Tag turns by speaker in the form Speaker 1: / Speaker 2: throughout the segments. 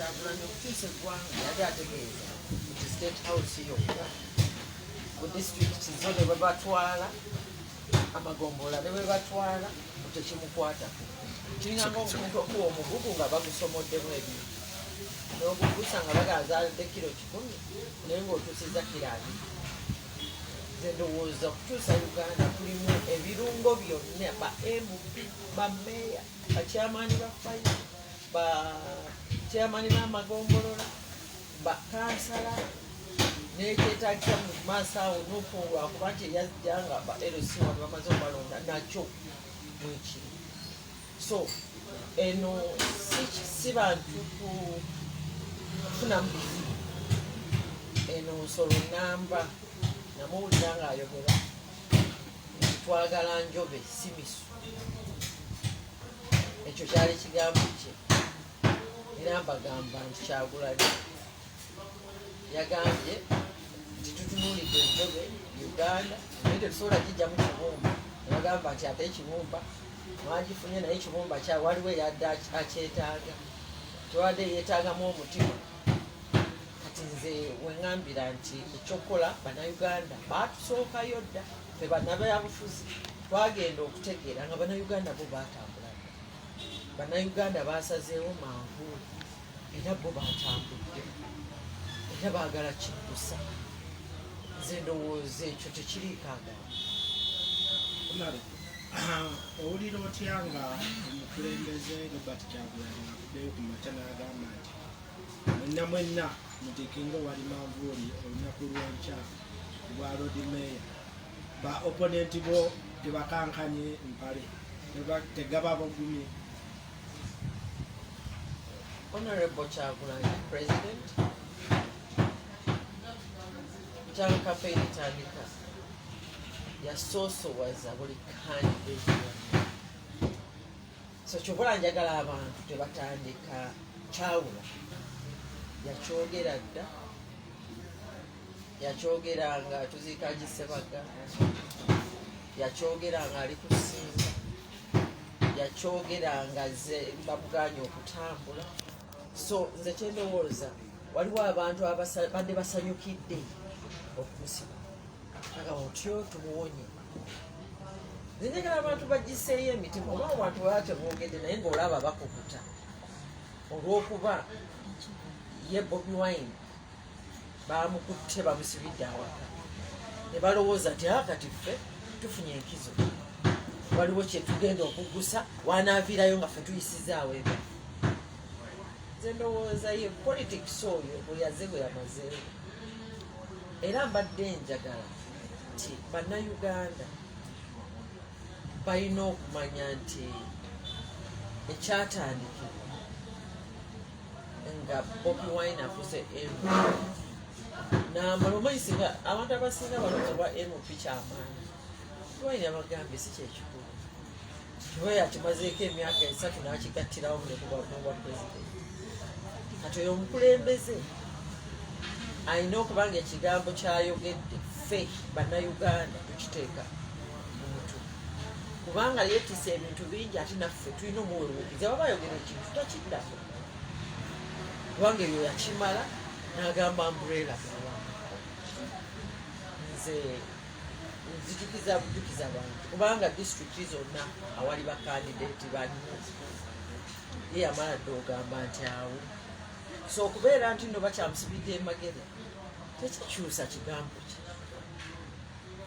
Speaker 1: Kyagulanyi okutuusa eggwanga yali ategeeza nti state house yokka ku disitulikiti zo ne bwe batwala amagombolola ne bwe batwala tekimukwatako. Kiringanga omuntu okuwa omugugu nga bagusomoddemu ebintu n'ogugusa nga bagazaalidde kilo 10 naye ng'otuusiza kilo 2. Nze ndowooza okutuusa Uganda kulimu ebirungo byonna ba MP, bammeeya, bakyamaani ba fayiro, bakyamaani b'amagombolola, bakansala n'ekyetaagisa mu maaso awo n'okungula kuba nti eyajja nga ba LC wano bamaze okubalonda nakyo mwekiri. So eno si bantu kufunamu bizibu. Eno nsolo namba namuwulira ng'ayogera nti twagala njobe si misu. Ekyo kyali kigambo kye. Era mbagamba nti Kyagulanyi yagambye nti tutunuulidde enjobe Uganda naye tetusobola gijjamu kibumba. Yagamba nti ate ekibumba mwagifunye naye ekibumba waliwo eyadde akyetaaga, tewadde yeetaagamu omutima. Kati nze weŋŋambira nti ekyokukola bannayuganda baatusookayo dda, fe bannabyabufuzi twagenda okutegeera nga bannayuganda bo baatambula. Bannayuganda baasazeewo manvuuli era bo baatambudde era baagala kiddusa. Nze ndowooza ekyo tekiriikaagala.
Speaker 2: Owulira otya nga omukulembeze Robert Kyagulanyi akuddeyo ku makya n'agamba nti mwenna muteekenga wali manvuuli olunaku lw'enkya lwa Lord Mayor, ba opponenti bo tebakankanye mpale tegaba bagumye?
Speaker 1: Honorable Kyagulanyi, President, kyalo campaign etandika yasoosowaza buli candidate yonna. So kyobula njagala abantu tebatandika kyawula. Yakyogera dda, yakyogera nga tuziika Gisebaga, yakyogera nga ali kusinga, yakyogera nga ze bamuganye okutambula. So nze kyendowooza waliwo abantu badde basanyukidde okumusima aga otyo tumuwonye. Nze njagala abantu bagiseeyo emitima. Oba abantu baba tebogedde naye ng'olaba bakukuta olw'okuba ye Bobi Wine bamukutte bamusibidde awaka ne balowooza nti kati ffe tufunye enkizo, waliwo kye tugenda okuggusa wanaaviirayo nga ffe tuyisizaawo ebyo. Nze ndowooza ye politics oyo bwe yaze bwe yamazeewo. Era mbadde njagala nti bannayuganda balina okumanya nti ekyatandikibwa nga Bobi Wine afuuse MP n'amala omanyisi nga abantu abasinga balonzebwa MP kyamaanyi. Bobi Wine abagambye si kyekikulu, kiba yakimazeeko emyaka 3 n'akigattirawo n'obwa pulezidenti. Kati oyo omukulembeze alina okuba nga ekigambo kyayogedde ffe bannayuganda tukiteeka mu mutwe, kubanga yeetisa ebintu bingi ate naffe tulina omuweruukiza. baba ayogera ekintu takiddako kubanga ebyo yakimala n'agamba umbrella. Nze nzijukiza bujukiza bantu kubanga disitulikiti zonna awali bakandideti banno ye yamala dde ogamba nti awo. So okubeera nti nno bakyamusibidde emagere tekikyusa kigambo kye,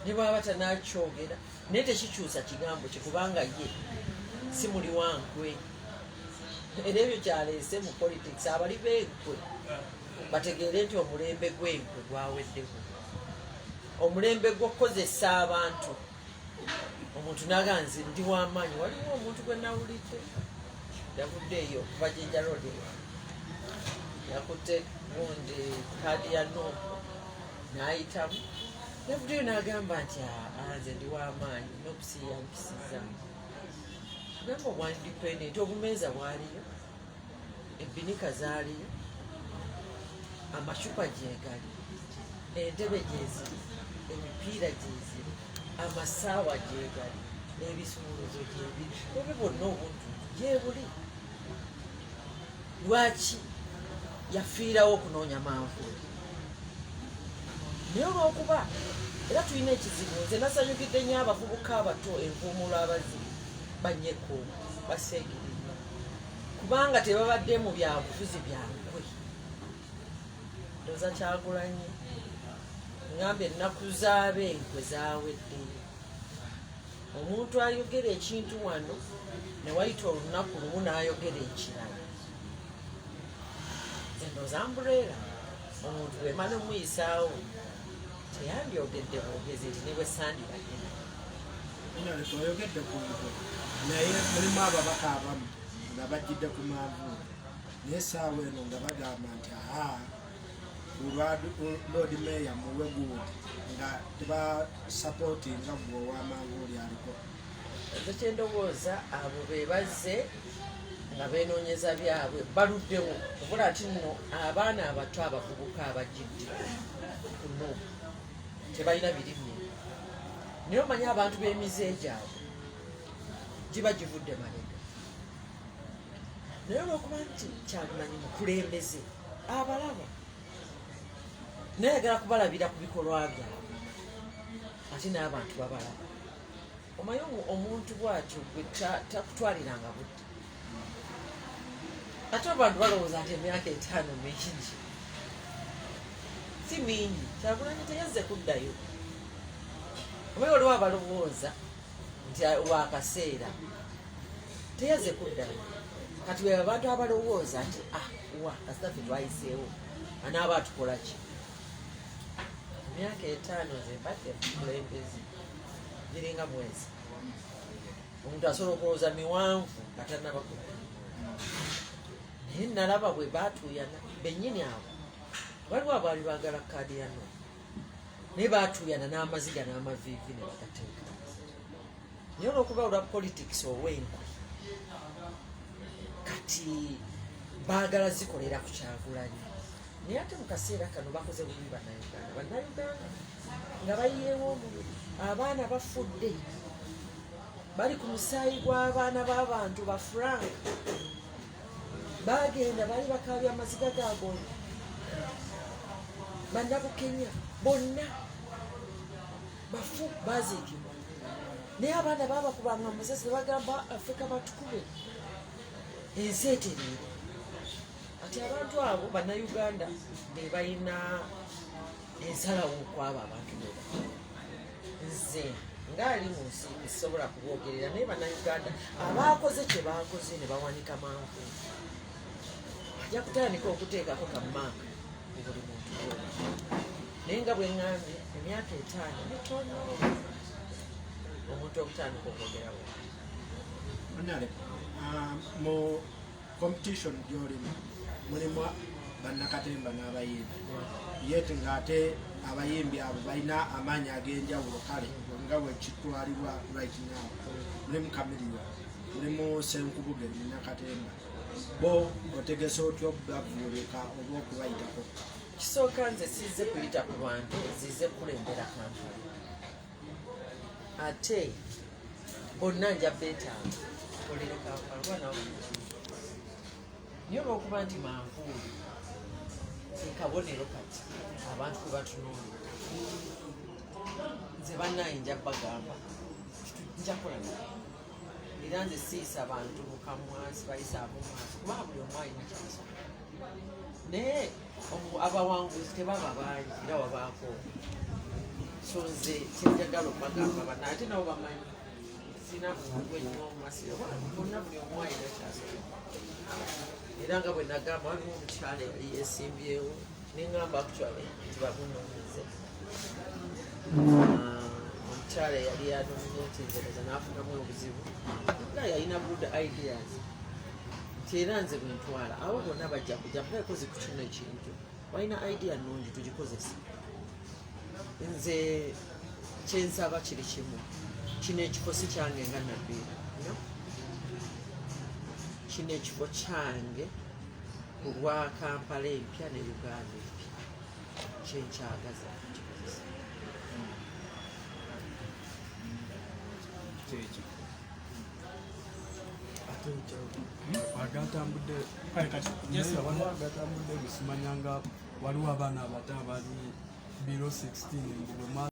Speaker 1: ne bwaba tanakyogera naye tekikyusa kigambo kye kubanga ye si muli wankwe. Era ebyo kyaleese mu politics abali b'enkwe bategeere nti omulembe gw'enkwe gwaweddewo. Omulembe gw'okukozesa abantu, omuntu naga nze ndi w'amaanyi. Waliwo omuntu gwe nawulidde yavudde eyo okuva Jinja Road yakutte gundi kaadi ya Nombo n'ayitamu, yavuddeyo n'agamba nti nze ndi w'amaanyi n'okusiiya mpisizzaamu. Gamba obwa independent obumeeza bwaliyo, ebbinika zaaliyo, amacupa gyegali, entebe gyeziri, emipiira gyeziri, amasaawa gyegali, n'ebisumuluzo gyebiri. Obi bwonna obuntu gyebuli. Lwaki yafiirawo okunoonya manvuuli. Naye olw'okuba era tulina ekizibu, nze nasanyukidde nnyo abavubuka abato envuumuulo abazibu bannyeko baseegirinya kubanga tebabadde mu byabufuzi byankwe. Ndoza Kyagulanyi ngambye ennaku z'abenkwe zaawedde. Omuntu ayogera ekintu wano ne wayita olunaku lumu n'ayogera ekirala. Nze ndoza mbuleera omuntu bwemala omuyisaawo teyandyogedde bwogezi nti ne bwe sandibadde naye.
Speaker 2: Oyogedde ku nto naye mulimu ababaka abamu nga bajjidde ku manvuuli naye essaawa eno nga bagamba nti Lord Mayor muwe gundi nga tebasapootinga gwe ow'amanvuuli aliko.
Speaker 1: Nze kyendowooza abo be bazze nga beenoonyeza byabwe baluddewo obula ati nno abaana abato abavubuka abajjidde kuno tebalina birime. Naye omanyi abantu b'emize gyabwe giba givudde mabega. Naye olw'okuba nti Kyagulanyi mukulembeze abalaba nayagala kubalabira ku bikolwa byabwe ate n'abantu babalaba. Omanyi omuntu bw'atyo gwe takutwaliranga budde. Ate abantu balowooza nti emyaka 5 mingi si mingi. Kyagulanyi teyazze kuddayo. Omanyi waliwo abalowooza nti wakaseera teyazze kuddayo. Kati we abantu abalowooza nti kasita ffe twayiseewo anaaba atukola ki? Emyaka 5 ze mbadde mukulembeze giringa mwezi. Omuntu asobola okulowooza miwanvu nga tannabakula. Naye nalaba bwe baatuuyana bennyini abo waliwo abaali baagala kaadi ya no naye baatuuyana n'amaziga n'amaviivi ne bagateeka. Naye olw'okuba olwa politics ow'enkwe kati baagala zikolera ku Kyagulanyi. Naye ate mu kaseera kano bakoze bubi bannayuganda nga bayiyeewo omubiri. Abaana bafudde bali ku musaayi gw'abaana b'abantu ba Frank. Bagenda bali bakaabya amaziga gaago bannabukenya bonna bafu baziikibwa. Naye abaana baabakubanga amasasi ne bagamba Afrika batukube ensi etereere. Ati abantu abo bannayuganda be balina ensalawo okwabo abantu beba. Nze ngaali mu nsi esobola kuboogerera naye bannayuganda abaakoze kye baakoze ne bawanika manvuuli ajja kutandika okuteekako kammaaka mu buli muntu gwona. Naye nga bwe ŋŋambye emyaka 5 mitono omuntu okutandika okwogerawo.
Speaker 2: Onale mu competition gy'olimu mulimu bannakatemba n'abayimbi yete ng'ate abayimbi abo balina amaanyi ag'enjawulo kale nga bwe kitwalibwa right now. Mulimu Kamiliyoni, mulimu Ssenkubuge Munnakatemba. Bo otegese otya okubavuulika oba okubayitako?
Speaker 1: Kisooka nze sizze kuyita ku bantu, nzize kulembera Kampala. Ate bonna nja beetaaga kolere Kampala kuba nawe niyo olw'okuba nti manvuuli kabonero kati abantu kwe batunuulira. Nze bannaye nja bagamba nja kola era nze siisa bantu bukamwansi bayisaamu maaso kubanga buli omu alina kyasobola. Naye abawanguzi tebaba bangi era wabaako. So nze kyenjagala okubagamba banna ate nabo bamanyi sina buwangu ennyo omumasiro bonna buli omu alina kyasobola. Era nga bwe nagamba waliwo omukyala yali yeesimbyewo neŋŋamba actually nti bamunoonyeze. Omukyala yali anominatezereza n'afunamu obuzibu nga yalina good ideas nti era nze bwe ntwala abo bonna bajja kujja mbaekozi ku kino ekintu walina idea nnungi tugikozesa. Nze kyensaba kiri kimu, kino ekifo si kyange nga nabbiira kino ekifo kyange ku lwa Kampala empya ne Uganda empya kyenkyagaza kikozesa.
Speaker 3: agatambudde agatambudde gusimanya nga waliwo abaana abato abali biro 16 mbu